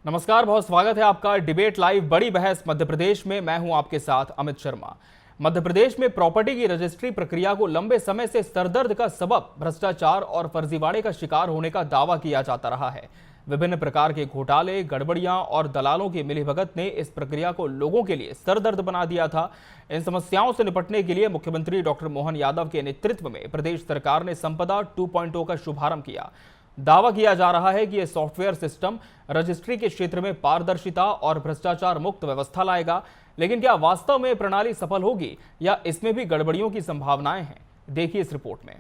नमस्कार, बहुत स्वागत है आपका डिबेट लाइव बड़ी बहस मध्य प्रदेश में। मैं हूं आपके साथ अमित शर्मा। मध्य प्रदेश में प्रॉपर्टी की रजिस्ट्री प्रक्रिया को लंबे समय से सरदर्द का सबब भ्रष्टाचार और फर्जीवाड़े का शिकार होने का दावा किया जाता रहा है। विभिन्न प्रकार के घोटाले, गड़बड़ियां और दलालों की मिलीभगत ने इस प्रक्रिया को लोगों के लिए सरदर्द बना दिया था। इन समस्याओं से निपटने के लिए मुख्यमंत्री डॉक्टर मोहन यादव के नेतृत्व में प्रदेश सरकार ने संपदा 2.0 का शुभारंभ किया। दावा किया जा रहा है कि यह सॉफ्टवेयर सिस्टम रजिस्ट्री के क्षेत्र में पारदर्शिता और भ्रष्टाचार मुक्त व्यवस्था लाएगा। लेकिन क्या वास्तव में प्रणाली सफल होगी या इसमें भी गड़बड़ियों की संभावनाएं हैं? देखिए इस रिपोर्ट में।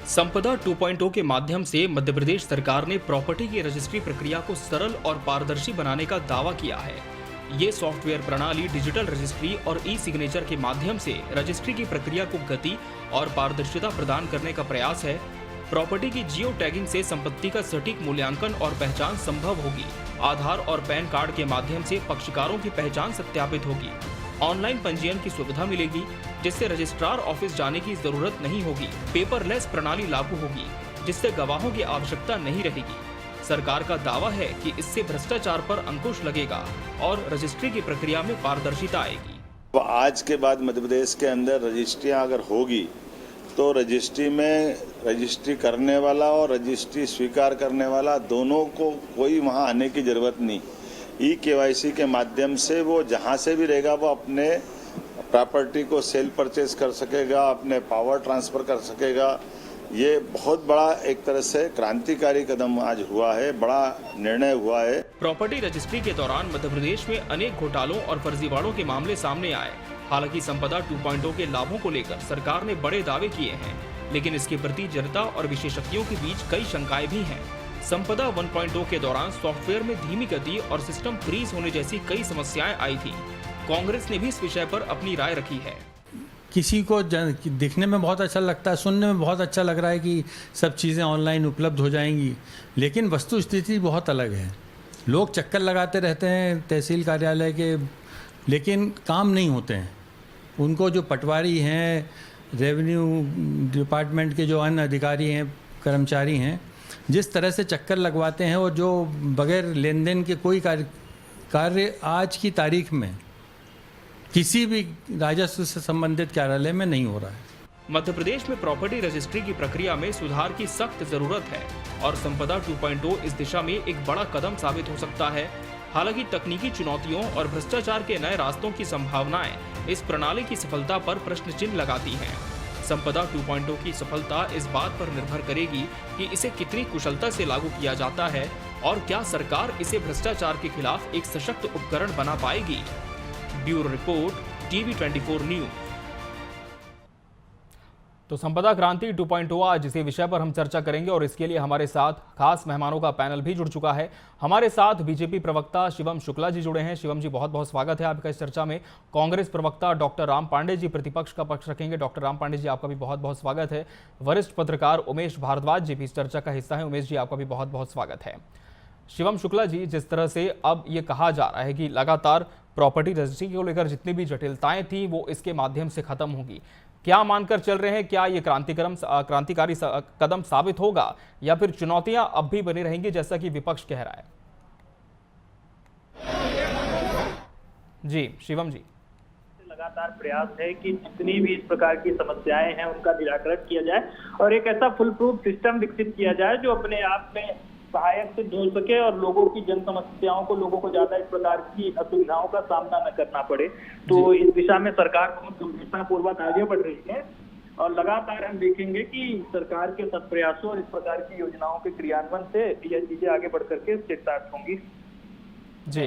संपदा 2.0 के माध्यम से मध्य प्रदेश सरकार ने प्रॉपर्टी की रजिस्ट्री प्रक्रिया को सरल और पारदर्शी बनाने का दावा किया है। ये सॉफ्टवेयर प्रणाली डिजिटल रजिस्ट्री और ई सिग्नेचर के माध्यम से रजिस्ट्री की प्रक्रिया को गति और पारदर्शिता प्रदान करने का प्रयास है। प्रॉपर्टी की जियो टैगिंग से संपत्ति का सटीक मूल्यांकन और पहचान संभव होगी। आधार और पैन कार्ड के माध्यम से पक्षकारों की पहचान सत्यापित होगी। ऑनलाइन पंजीयन की सुविधा मिलेगी, जिससे रजिस्ट्रार ऑफिस जाने की जरूरत नहीं होगी। पेपरलेस प्रणाली लागू होगी, जिससे गवाहों की आवश्यकता नहीं रहेगी। सरकार का दावा है कि इससे भ्रष्टाचार पर अंकुश लगेगा और रजिस्ट्री की प्रक्रिया में पारदर्शिता आएगी। तो आज के बाद मध्य प्रदेश के अंदर रजिस्ट्रियां अगर होगी तो रजिस्ट्री में रजिस्ट्री करने वाला और रजिस्ट्री स्वीकार करने वाला दोनों को कोई वहां आने की जरूरत नहीं। ई-केवाईसी के माध्यम से वो जहां से भी रहेगा वो अपने प्रॉपर्टी को सेल परचेज कर सकेगा, अपने पावर ट्रांसफर कर सकेगा। ये बहुत बड़ा एक तरह से क्रांतिकारी कदम आज हुआ है, बड़ा निर्णय हुआ है। प्रॉपर्टी रजिस्ट्री के दौरान मध्य प्रदेश में अनेक घोटालों और फर्जीवाड़ों के मामले सामने आए। हालांकि संपदा 2.0 के लाभों को लेकर सरकार ने बड़े दावे किए हैं, लेकिन इसके प्रति जनता और विशेषज्ञों के बीच कई शंकाएं भी हैं। संपदा 1.0 के दौरान सॉफ्टवेयर में धीमी गति और सिस्टम फ्रीज होने जैसी कई समस्याएं आई थी। कांग्रेस ने भी इस विषय पर अपनी राय रखी है। किसी को दिखने में बहुत अच्छा लगता है, सुनने में बहुत अच्छा लग रहा है कि सब चीज़ें ऑनलाइन उपलब्ध हो जाएंगी, लेकिन वस्तु स्थिति बहुत अलग है। लोग चक्कर लगाते रहते हैं तहसील कार्यालय के, लेकिन काम नहीं होते हैं। उनको जो पटवारी हैं, रेवेन्यू डिपार्टमेंट के जो अन्य अधिकारी हैं, कर्मचारी हैं, जिस तरह से चक्कर लगवाते हैं और जो बगैर लेन देन के कोई कार्य आज की तारीख में किसी भी राजस्व से संबंधित कार्यालय में नहीं हो रहा है। मध्य प्रदेश में प्रॉपर्टी रजिस्ट्री की प्रक्रिया में सुधार की सख्त जरूरत है और संपदा 2.0 इस दिशा में एक बड़ा कदम साबित हो सकता है। हालांकि तकनीकी चुनौतियों और भ्रष्टाचार के नए रास्तों की संभावनाएं इस प्रणाली की सफलता पर प्रश्न चिन्ह लगाती हैं। संपदा 2.0 की सफलता इस बात पर निर्भर करेगी कि इसे कितनी कुशलता से लागू किया जाता है और क्या सरकार इसे भ्रष्टाचार के खिलाफ एक सशक्त उपकरण बना पाएगी। Bureau report, TV 24 news. तो संपदा क्रांति 2.0 आज इसी विषय पर हम चर्चा करेंगे और इसके लिए हमारे साथ खास मेहमानों का पैनल भी जुड़ चुका है। हमारे साथ बीजेपी प्रवक्ता शिवम शुक्ला जी जुड़े हैं। शिवम जी, बहुत बहुत स्वागत है आपका इस चर्चा में। कांग्रेस प्रवक्ता डॉक्टर राम पांडे जी प्रतिपक्ष का पक्ष रखेंगे। डॉक्टर राम पांडे जी, आपका भी बहुत बहुत स्वागत है। वरिष्ठ पत्रकार उमेश भारद्वाज जी भी इस चर्चा का हिस्सा है। उमेश जी, आपका भी बहुत बहुत स्वागत है। शिवम शुक्ला जी, जिस तरह से अब ये कहा जा रहा है कि लगातार प्रॉपर्टी रजिस्ट्री को लेकर जितनी भी जटिलताएं थी वो इसके माध्यम से खत्म होगी, क्या मानकर चल रहे हैं? क्या ये क्रांतिकारी कदम साबित होगा या फिर चुनौतियां अब भी बनी रहेंगी जैसा कि विपक्ष कह रहा है? जी शिवम जी। लगातार प्रयास है कि जितनी भी इस प्रकार की समस्याएं हैं उनका निराकरण किया जाए और एक ऐसा फुल प्रूफ सिस्टम विकसित किया जाए जो अपने आप में सहायक सिद्ध हो सके और लोगों की जन समस्याओं को, लोगों को ज्यादा इस प्रकार की असुविधाओं का सामना न करना पड़े। तो इस दिशा में सरकार बहुत गंभीरता पूर्वक आगे बढ़ रही है और लगातार हम देखेंगे कि सरकार के सत्प्रयासों और इस प्रकार की योजनाओं के क्रियान्वयन से यह चीजें आगे बढ़ करके स्थिरता होंगी। जी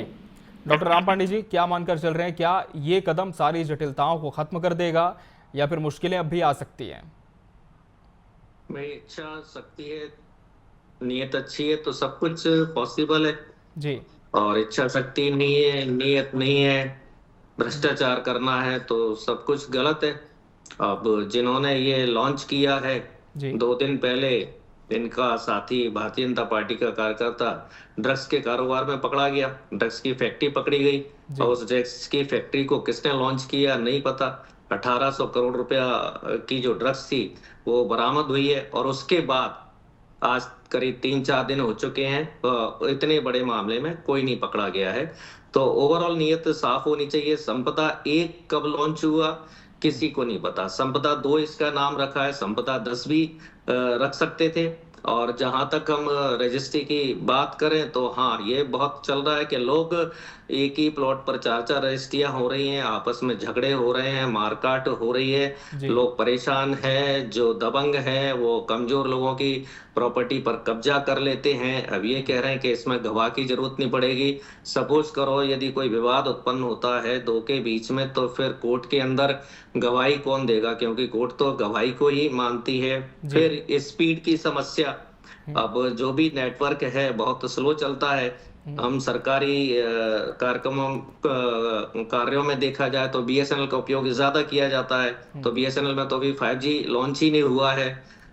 डॉक्टर राम पांडे जी, क्या मानकर चल रहे हैं? क्या ये कदम सारी जटिलताओं को खत्म कर देगा या फिर मुश्किलें अब भी आ सकती हैं? भाई इच्छा शक्ति है, नियत अच्छी है तो सब कुछ पॉसिबल है जी। और इच्छा शक्ति नहीं है, नियत नहीं है, भ्रष्टाचार करना है तो सब कुछ गलत है। अब जिन्होंने ये लॉन्च किया है 2 दिन पहले इनका साथी भारतीय जनता पार्टी का कार्यकर्ता ड्रग्स के कारोबार में पकड़ा गया, ड्रग्स की फैक्ट्री पकड़ी गई और उस ड्रग्स की फैक्ट्री को किसने लॉन्च किया नहीं पता। 1800 करोड़ रुपया की जो ड्रग्स थी वो बरामद हुई है और उसके बाद आज करीब 3-4 दिन हो चुके हैं, इतने बड़े मामले में कोई नहीं पकड़ा गया है। तो ओवरऑल नीयत साफ होनी चाहिए। संपदा 1 कब लॉन्च हुआ किसी को नहीं पता, संपदा 2 इसका नाम रखा है, संपदा 10 भी रख सकते थे। और जहां तक हम रजिस्ट्री की बात करें तो हाँ, ये बहुत चल रहा है कि लोग एक ही प्लॉट पर 4-4 रजिस्ट्रियां हो रही हैं, आपस में झगड़े हो रहे हैं, मारकाट हो रही है, लोग परेशान हैं, जो दबंग हैं वो कमजोर लोगों की प्रॉपर्टी पर कब्जा कर लेते हैं। अब ये कह रहे हैं कि इसमें गवाह की जरूरत नहीं पड़ेगी। सपोज करो यदि कोई विवाद उत्पन्न होता है दो के बीच में तो फिर कोर्ट के अंदर गवाही कौन देगा, क्योंकि कोर्ट तो गवाही को ही मानती है। फिर स्पीड की समस्या, अब जो भी नेटवर्क है बहुत स्लो चलता है। हम सरकारी कार्यक्रमों कार्यों में देखा जाए तो बीएसएनएल का उपयोग ज्यादा किया जाता है, तो बीएसएनएल में तो अभी 5G लॉन्च ही नहीं हुआ है।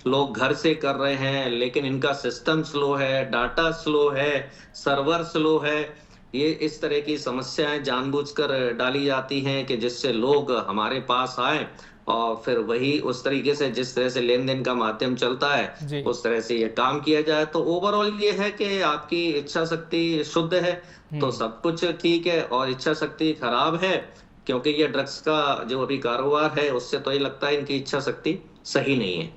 लोग घर से कर रहे हैं लेकिन इनका सिस्टम स्लो है, डाटा स्लो है, सर्वर स्लो है। ये इस तरह की समस्याएं जानबूझकर डाली जाती हैं कि जिससे लोग हमारे पास आए और फिर वही उस तरीके से जिस तरह से लेन देन का माध्यम चलता है उस तरह से ये काम किया जाए। तो ओवरऑल ये है कि आपकी इच्छा शक्ति शुद्ध है तो सब कुछ ठीक है, और इच्छा शक्ति खराब है क्योंकि ये ड्रग्स का जो अभी कारोबार है उससे तो ये लगता है इनकी इच्छा शक्ति सही नहीं है।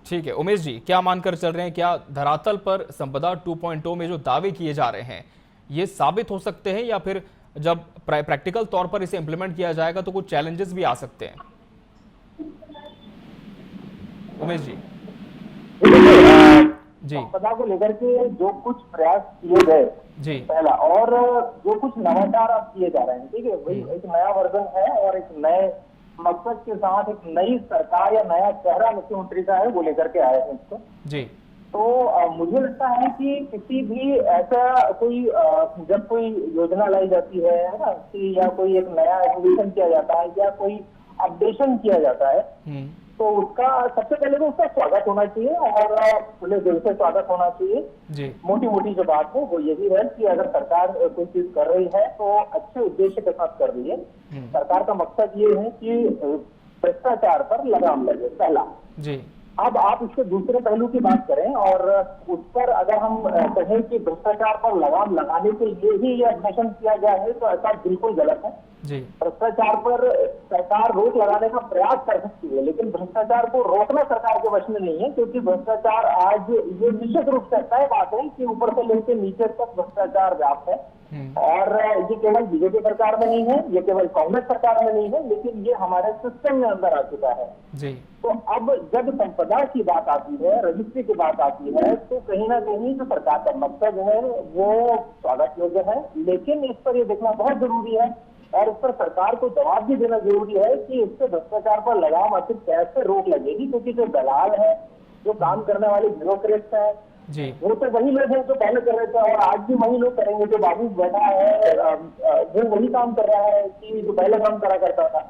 ठीक है उमेश जी, क्या मानकर चल रहे हैं, क्या धरातल पर संपदा 2.0 में जो दावे किए जा रहे हैं ये साबित हो सकते हैं या फिर जब प्रैक्टिकल तौर पर इसे इंप्लीमेंट किया जाएगा तो कुछ चैलेंजेस भी आ सकते हैं? उमेश जी संपदा को लेकर के जो कुछ प्रयास किए गए जी पहला, और जो कुछ नवाचार अब किए जा रहे हैं, ठीक है, वही एक नया वर्जन है और एक नए मकसद के साथ एक नई सरकार या नया चेहरा मुख्यमंत्री का है वो लेकर के आए हैं इसको जी। तो मुझे लगता है कि किसी भी ऐसा कोई जब कोई योजना लाई जाती है ना, कि या कोई एक नया एडमिशन किया जाता है या कोई अपडेशन किया जाता है तो उसका सबसे पहले तो उसका स्वागत होना चाहिए और खुले दिल से स्वागत होना चाहिए। मोटी मोटी जो बात है वो यही है कि अगर सरकार कोई चीज कर रही है तो अच्छे उद्देश्य के साथ कर रही है। सरकार का मकसद ये है कि भ्रष्टाचार पर लगाम लगे पहला जी। अब आप इसके दूसरे पहलू की बात करें और उस पर अगर हम कहें कि भ्रष्टाचार पर लगाम लगाने के लिए ही ये एडमिशन किया गया है तो ऐसा बिल्कुल गलत है जी। भ्रष्टाचार पर सरकार रोक लगाने का प्रयास कर सकती है लेकिन भ्रष्टाचार को रोकना सरकार के वश में नहीं है, क्योंकि भ्रष्टाचार आज ये निश्चित रूप से तय बात है कि ऊपर से लेकर नीचे तक भ्रष्टाचार व्याप्त है और ये केवल बीजेपी सरकार में नहीं है, ये केवल कांग्रेस सरकार में नहीं है, लेकिन ये हमारे सिस्टम में अंदर आ चुका है जी। तो अब जब संपदा की बात आती है, रजिस्ट्री की बात आती है तो कहीं ना कहीं जो सरकार का मकसद है वो स्वागत योग्य है, लेकिन इस पर ये देखना बहुत जरूरी है और इस पर सरकार को जवाब भी देना जरूरी है कि इससे भ्रष्टाचार पर लगाम आखिर कैसे रोक लगेगी, क्योंकि जो दलाल है, जो काम करने वाले ब्यूरोक्रेट्स है जी, वो तो वही लोग हैं जो पहले कर रहे थे और आज भी वही लोग करेंगे। जो बाबू बैठा है वो वही काम कर रहा है कि जो पहले काम करा करता था,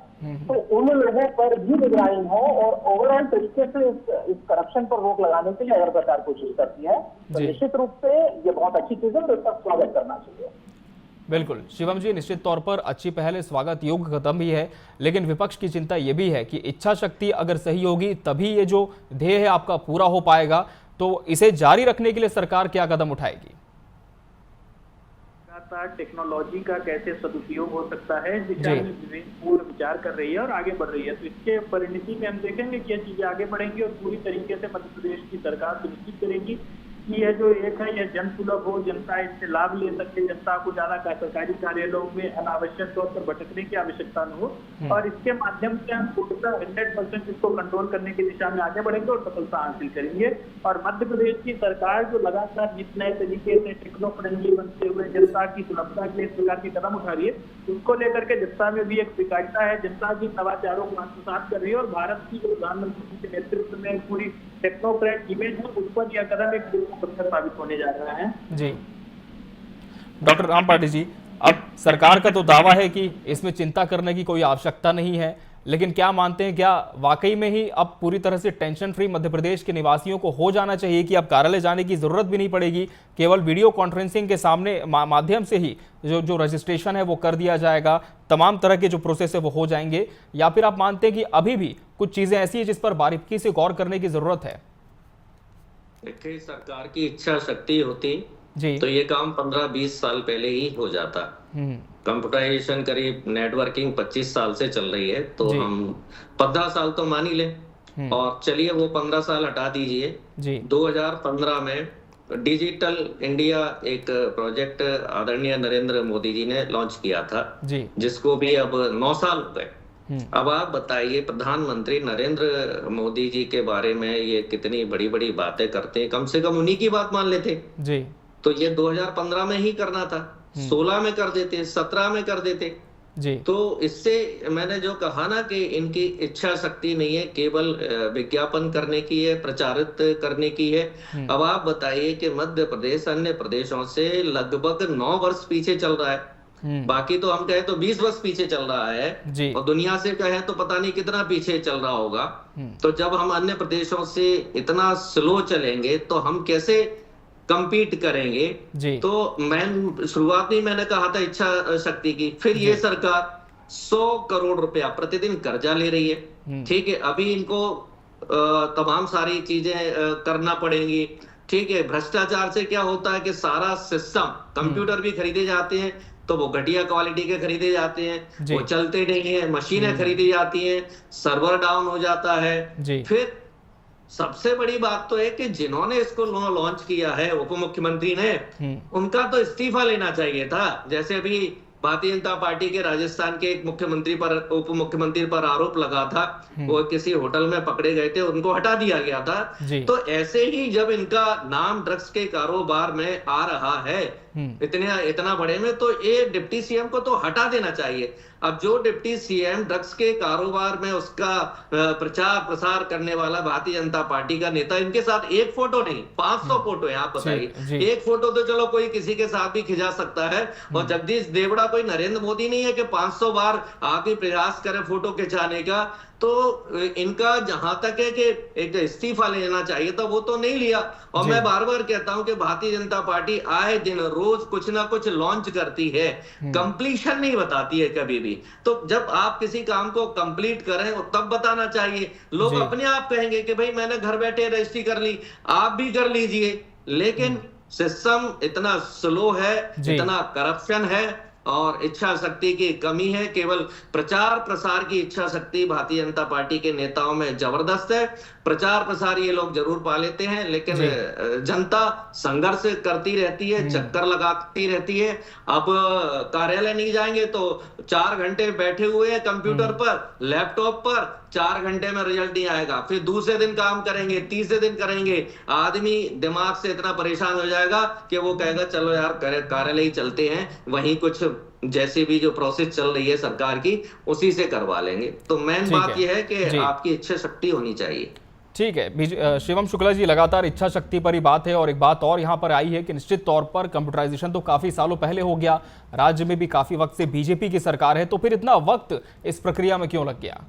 तो उन लोगों पर भी निगरानी हो और ओवरऑल तरीके से इस करप्शन पर रोक लगाने के लिए अगर सरकार कोशिश करती है तो निश्चित रूप से ये बहुत अच्छी चीज है, तो इसका स्वागत करना चाहिए। बिल्कुल शिवम जी, निश्चित तौर पर अच्छी पहल है, स्वागत योग्य कदम भी है, लेकिन विपक्ष की चिंता यह भी है कि इच्छा शक्ति अगर सही होगी तभी ये जो ध्येय है आपका पूरा हो पाएगा, तो इसे जारी रखने के लिए सरकार क्या कदम उठाएगी? टेक्नोलॉजी का कैसे सदुपयोग हो सकता है इस दिशा में पूर्ण विचार कर रही है और आगे बढ़ रही है। तो इसके परिणति में हम देखेंगे कि ये चीजें आगे बढ़ेंगी और पूरी तरीके से मध्य प्रदेश की सरकार सुनिश्चित करेगी कि यह जो एक है यह जन सुलभ हो, जनता इससे लाभ ले सके, जनता को ज्यादा सरकारी कार्यालयों में अनावश्यक तौर पर भटकने की आवश्यकता न हो और इसके माध्यम से हम पूर्णतः 100% इसको कंट्रोल करने की दिशा में आगे बढ़ेंगे और सफलता हासिल करेंगे। और मध्य प्रदेश की सरकार जो लगातार जिस नए तरीके से टेक्नो फ्रेंडली बनते हुए जनता की सुलभता के लिए इस प्रकार की कदम उठा रही है, उसको लेकर के जनता में भी एक स्वीकार्यता है, जनता की नवाचारों को आत्मसात कर रही है और भारत की जो प्रधानमंत्री के नेतृत्व में पूरी टेक्नोक्रेट इमेज है उस पर यह कदम एक पत्थर साबित होने जा रहा है जी। डॉक्टर राम पाटिल जी, अब सरकार का तो दावा है कि इसमें चिंता करने की कोई आवश्यकता नहीं है, लेकिन क्या मानते हैं, क्या वाकई में ही अब पूरी तरह से टेंशन फ्री मध्य प्रदेश के निवासियों को हो जाना चाहिए कि अब कार्यालय जाने की जरूरत भी नहीं पड़ेगी, केवल वीडियो कॉन्फ्रेंसिंग के सामने माध्यम से ही जो रजिस्ट्रेशन है वो कर दिया जाएगा, तमाम तरह के जो प्रोसेस है वो हो जाएंगे? या फिर आप मानते हैं कि अभी भी कुछ चीजें ऐसी हैं जिस पर बारीकी से गौर करने की जरूरत है? देखिए, सरकार की इच्छा शक्ति होती जी तो ये काम 15-20 साल पहले ही हो जाता। कंप्यूटराइजेशन करीब नेटवर्किंग 25 साल से चल रही है, तो जी। हम 15 साल तो मान ही लें। और चलिए वो 15 साल हटा दीजिए, जी 2015 में डिजिटल इंडिया एक प्रोजेक्ट आदरणीय नरेंद्र मोदी जी ने लॉन्च किया था, जी जिसको भी अब 9 साल हो गए। अब आप बताइए, प्रधानमंत्री नरेंद्र मोदी जी के बारे में ये कितनी बड़ी बड़ी बातें करते हैं, कम से कम उन्हीं की बात मान लेते। जी तो ये 2015 में ही करना था, 16 में कर देते, 17 में कर देते। जी तो इससे मैंने जो कहा ना कि इनकी इच्छा शक्ति नहीं है, केवल विज्ञापन करने की है, प्रचारित करने की है। अब आप बताइए कि मध्य प्रदेश अन्य प्रदेशों से लगभग 9 वर्ष पीछे चल रहा है। बाकी तो हम कहें तो 20 वर्ष पीछे चल रहा है, जी और दुनिया से कहें तो पता नहीं कितना पीछे चल रहा होगा। तो जब हम अन्य प्रदेशों से इतना स्लो चलेंगे तो हम कैसे compete करेंगे? जी तो मैं शुरुआत में मैंने कहा था इच्छा शक्ति की, फिर ये सरकार 100 करोड़ रुपया प्रतिदिन कर्जा ले रही है। ठीक है, अभी इनको तमाम सारी चीजें करना पड़ेंगी। ठीक है, भ्रष्टाचार से क्या होता है कि सारा सिस्टम, कंप्यूटर भी खरीदे जाते हैं तो वो घटिया क्वालिटी के खरीदे जाते हैं, वो चलते नहीं है, मशीनें खरीदी जाती हैं, सर्वर डाउन हो जाता है। फिर सबसे बड़ी बात तो है कि जिन्होंने इसको लॉन्च किया है, उप मुख्यमंत्री ने, उनका तो इस्तीफा लेना चाहिए था। जैसे अभी भारतीय जनता पार्टी के राजस्थान के एक मुख्यमंत्री पर, उप मुख्यमंत्री पर आरोप लगा था, वो किसी होटल में पकड़े गए थे, उनको हटा दिया गया था। तो ऐसे ही जब इनका नाम ड्रग्स के कारोबार में आ रहा है इतना बड़े में, तो ये डिप्टी सीएम को तो हटा देना चाहिए। अब जो डिप्टी सीएम ड्रग्स के कारोबार में उसका प्रचार प्रसार करने वाला भारतीय जनता पार्टी का नेता, इनके साथ एक फोटो नहीं 500 फोटो है। आप बताइए, एक फोटो तो चलो कोई किसी के साथ भी खिंचा सकता है, और जगदीश देवड़ा कोई नरेंद्र मोदी नहीं है कि 500 बार आके प्रयास करे फोटो खिंचाने का। तो इनका जहां तक है कि एक इस्तीफा लेना चाहिए था, वो तो नहीं लिया। और मैं बार बार कहता हूं कि भारतीय जनता पार्टी आए दिन रोज कुछ ना कुछ लॉन्च करती है, कंप्लीशन नहीं बताती है कभी भी। तो जब आप किसी काम को कंप्लीट करें तब बताना चाहिए। लोग अपने आप कहेंगे कि भाई मैंने घर बैठे रजिस्ट्री कर ली, आप भी कर लीजिए। लेकिन सिस्टम इतना स्लो है, इतना करप्शन है, और इच्छा शक्ति की कमी है। केवल प्रचार प्रसार की इच्छा शक्ति भारतीय जनता पार्टी के नेताओं में जबरदस्त है। प्रचार प्रसार ये लोग जरूर पा लेते हैं, लेकिन जनता संघर्ष करती रहती है, चक्कर लगाती रहती है। अब कार्यालय नहीं जाएंगे तो 4 घंटे बैठे हुए हैं कंप्यूटर पर, लैपटॉप पर, 4 घंटे में रिजल्ट नहीं आएगा। फिर दूसरे दिन काम करेंगे, तीसरे दिन करेंगे, आदमी दिमाग से इतना परेशान हो जाएगा कि वो कहेगा चलो यार कार्यालय ही चलते हैं, वहीं कुछ जैसे भी जो प्रोसेस चल रही है सरकार की उसी से करवा लेंगे। तो मेन बात यह है कि आपकी इच्छा शक्ति होनी चाहिए। ठीक है शिवम शुक्ला जी, लगातार इच्छा शक्ति पर ही बात है। और एक बात और यहाँ पर आई है कि निश्चित तौर पर कंप्यूटराइजेशन तो काफी सालों पहले हो गया, राज्य में भी काफी वक्त से बीजेपी की सरकार है, तो फिर इतना वक्त इस प्रक्रिया में क्यों लग गया?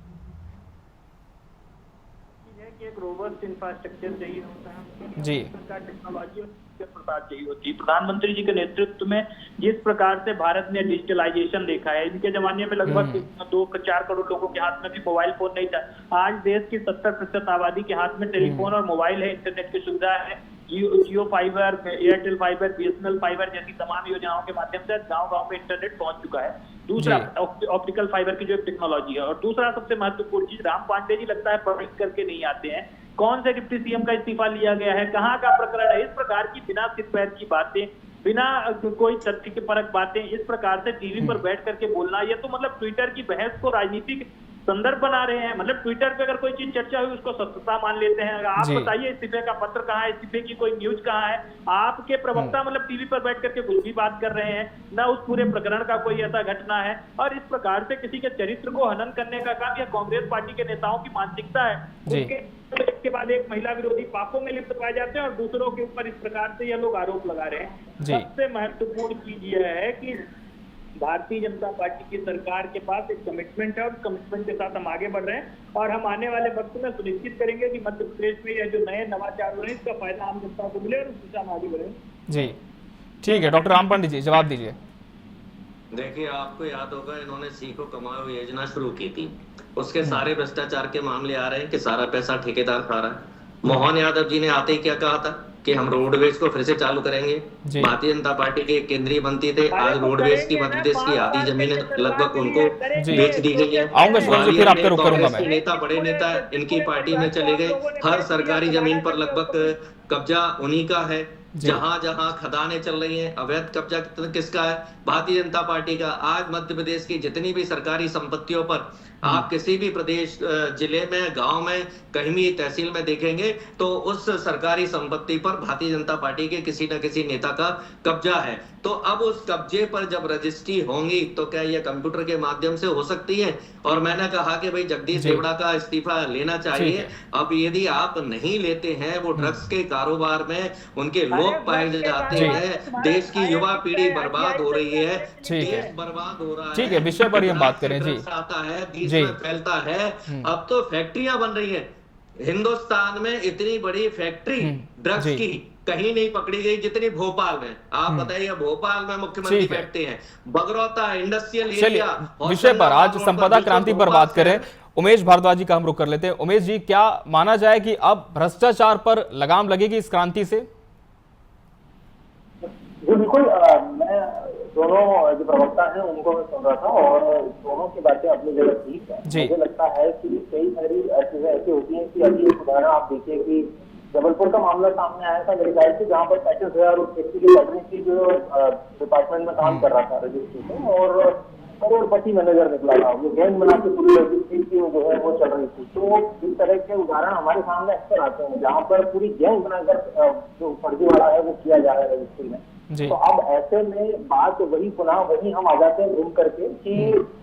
एक रोबस्ट इंफ्रास्ट्रक्चर चाहिए होता है जी, टेक्नोलॉजी प्रसार चाहिए होती है। प्रधानमंत्री जी के नेतृत्व में जिस प्रकार से भारत ने डिजिटलाइजेशन देखा है, इनके जमाने में लगभग 2-4 करोड़ लोगों के हाथ में भी मोबाइल फोन नहीं था। आज देश की 70% आबादी के हाथ में टेलीफोन और मोबाइल है, इंटरनेट की सुविधा है। Jio fibre, Airtel fibre, BSNL fibre जैसी तमाम योजनाओं के माध्यम से गांव-गांव में इंटरनेट पहुंच चुका है। दूसरा ऑप्टिकल फाइबर की जो टेक्नोलॉजी है, और दूसरा सबसे महत्वपूर्ण चीज, राम पांडे जी लगता है पढ़ करके नहीं आते हैं। कौन से डिप्टी सीएम का इस्तीफा लिया गया है, कहाँ का प्रकरण है, इस प्रकार की बिना सिर पैर की बातें, बिना कोई तथ्य के परक बातें इस प्रकार से टीवी पर बैठ करके बोलना, ये तो मतलब ट्विटर की बहस को राजनीतिक संदर्भ बना रहे हैं। मतलब ट्विटर पे अगर कोई चीज चर्चा हुई उसको सत्यता मान लेते हैं। आप बताइए इस्तीफे का पत्र कहाँ है, इस्तीफे की कोई न्यूज कहाँ है? आपके प्रवक्ता मतलब टीवी पर बैठ करके कुछ भी बात कर रहे हैं, ना उस पूरे प्रकरण का कोई ऐसा घटना है। और इस प्रकार से किसी के चरित्र को हनन करने का काम यह कांग्रेस पार्टी के नेताओं की मानसिकता है। इसके बाद एक महिला विरोधी पापों में लिप्त पाए जाते हैं और दूसरों के ऊपर इस प्रकार से यह लोग आरोप लगा रहे हैं। सबसे महत्वपूर्ण चीज यह है कि भारतीय जनता पार्टी की सरकार के पास एक कमिटमेंट है और कमिटमेंट के साथ हम आगे बढ़ रहे हैं और हम आने वाले वक्त में सुनिश्चित करेंगे कि मध्य प्रदेश में यह जो नए नवाचार हो रहे हैं इसका फायदा आम जनता को मिले और उस दिशा में आगे बढ़े। जी ठीक है, डॉक्टर राम पंडित जी जवाब दीजिए। देखिए, आपको याद होगा इन्होंने सीखो कमाओ योजना शुरू की थी, उसके सारे भ्रष्टाचार के मामले आ रहे हैं कि सारा पैसा ठेकेदार खा रहा है। मोहन यादव जी ने आते ही क्या कहा था कि हम रोडवेज को फिर से चालू करेंगे। भारतीय जनता पार्टी के केंद्रीय मंत्री थे, आज रोडवेज की मध्य प्रदेश की आधी जमीनें लगभग उनको बेच दी गई है। आऊंगा फिर आपके रुक करूंगा मैं। नेता बड़े नेता इनकी पार्टी में चले गए, हर सरकारी जमीन पर लगभग कब्जा उन्हीं का है। जहां जहां खदानें चल रही हैं, अवैध कब्जा किसका है? भारतीय जनता पार्टी का। आज मध्य प्रदेश की जितनी भी सरकारी संपत्तियों पर आप किसी भी प्रदेश जिले में, गांव में, कहीं भी तहसील में देखेंगे तो उस सरकारी संपत्ति पर भारतीय जनता पार्टी के किसी न किसी नेता का कब्जा है। तो अब उस कब्जे पर जब रजिस्ट्री होंगी तो क्या यह कंप्यूटर के माध्यम से हो सकती है? और मैंने कहा कि भाई जगदीश देवड़ा का इस्तीफा लेना चाहिए। अब यदि आप नहीं लेते हैं, वो ड्रग्स के कारोबार में उनके लोग पाए जाते हैं, देश की युवा पीढ़ी बर्बाद हो रही है, देश बर्बाद हो रहा है। ठीक है, विषय पर हम बात करें जी। आता है, देश में फैलता है। अब तो फैक्ट्रियां बन रही है हिंदुस्तान में, इतनी बड़ी फैक्ट्री ड्रग्स की कहीं नहीं पकड़ी गई जितनी भोपाल में। आप बताइए, भोपाल में मुख्यमंत्री बैठते हैं, बगरौता इंडस्ट्रियल एरिया। विषय पर आज संपदा क्रांति पर बात करें, उमेश भारद्वाज जी का हम रुख कर लेते हैं। उमेश जी, क्या माना जाए कि अब भ्रष्टाचार पर लगाम लगेगी इस क्रांति से? जी बिल्कुल, मैं दोनों जो प्रवक्ता हैं उनको मैं सुन रहा था और दोनों की बातें अपनी जगह ठीक है। मुझे लगता है कि कई सारी चीजें ऐसी होती हैं कि अभी एक उदाहरण आप देखिए कि जबलपुर का मामला सामने आया था मेरे ख्याल से, जहाँ पर 35,000 व्यक्ति की सैलरी थी जो डिपार्टमेंट में काम कर रहा था रजिस्ट्री में, और करोड़पति मैनेजर निकला था। वो गैंग बना के पूरी रजिस्ट्री की जो है वो चल रही थी। तो इस तरह के उदाहरण हमारे सामने अक्सर आते हैं जहाँ पर पूरी गैंग बनाकर जो फर्जी वाला है वो किया जा रहा है रजिस्ट्री में। तो अब ऐसे में बात वही हम आ जाते हैं घूम करके कि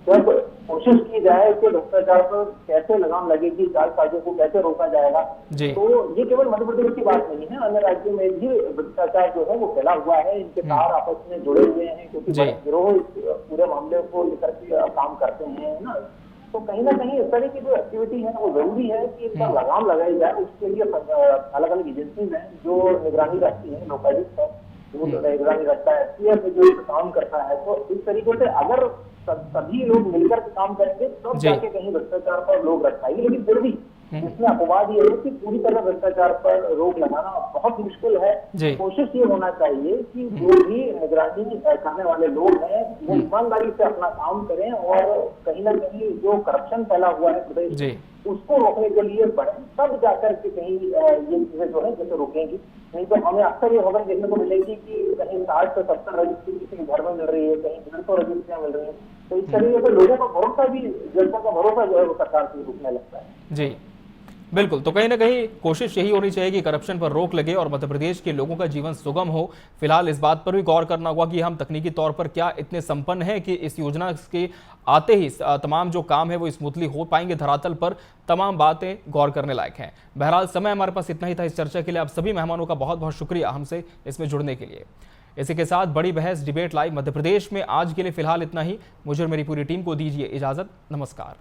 जब कोशिश की जाए कि भ्रष्टाचार पर कैसे लगाम लगेगी, जालसाजों को कैसे रोका जाएगा, तो ये केवल मध्य प्रदेश की बात नहीं है, अन्य राज्यों में भी भ्रष्टाचार जो है वो फैला हुआ है। इनके तार आपस में जुड़े हुए हैं क्योंकि गिरोह पूरे मामले को लेकर के काम करते हैं ना। तो कहीं ना कहीं इस तरह की जो एक्टिविटी है वो जरूरी है कि इस पर लगाम लगाई जाए। उसके लिए अलग अलग एजेंसीज हैं जो निगरानी रखती है, लोकायुक्त है वो निगरानी रखता है, एसटीएफ जो काम करता है। तो इस तरीके से अगर सभी लोग मिलकर के काम करेंगे तब जाके कहीं भ्रष्टाचार पर रोक रख पाएगी। लेकिन फिर भी इसमें अपवाद ये है कि पूरी तरह भ्रष्टाचार पर रोक लगाना बहुत मुश्किल है। कोशिश ये होना चाहिए कि जो भी निगरानी करने वाले लोग हैं वो ईमानदारी से अपना काम करें और कहीं ना कहीं जो करप्शन फैला हुआ है प्रदेश में उसको रोकने के लिए बढ़े, तब जाकर के कहीं ये चीजें जो है जैसे रोकेंगी। नहीं तो हमें अक्सर ये खबर देखने को मिलेगी कि कहीं 60 से 70 रजिस्ट्री किसी घर में मिल रही है, कहीं 150 रजिस्ट्रियां मिल रही है। तो इस तरीके से लोगों का भरोसा भी, जनता का भरोसा जो है वो सरकार से रुकने लगता है। जी बिल्कुल, तो कहीं ना कहीं कोशिश यही होनी चाहिए कि करप्शन पर रोक लगे और मध्य प्रदेश के लोगों का जीवन सुगम हो। फिलहाल इस बात पर भी गौर करना होगा कि हम तकनीकी तौर पर क्या इतने संपन्न हैं कि इस योजना के आते ही तमाम जो काम है वो स्मूथली हो पाएंगे। धरातल पर तमाम बातें गौर करने लायक हैं। बहरहाल समय हमारे पास इतना ही था इस चर्चा के लिए। आप सभी मेहमानों का बहुत बहुत शुक्रिया हमसे इसमें जुड़ने के लिए। इसी के साथ बड़ी बहस डिबेट लाइव मध्य प्रदेश में आज के लिए फिलहाल इतना ही। मुझे और मेरी पूरी टीम को दीजिए इजाजत। नमस्कार।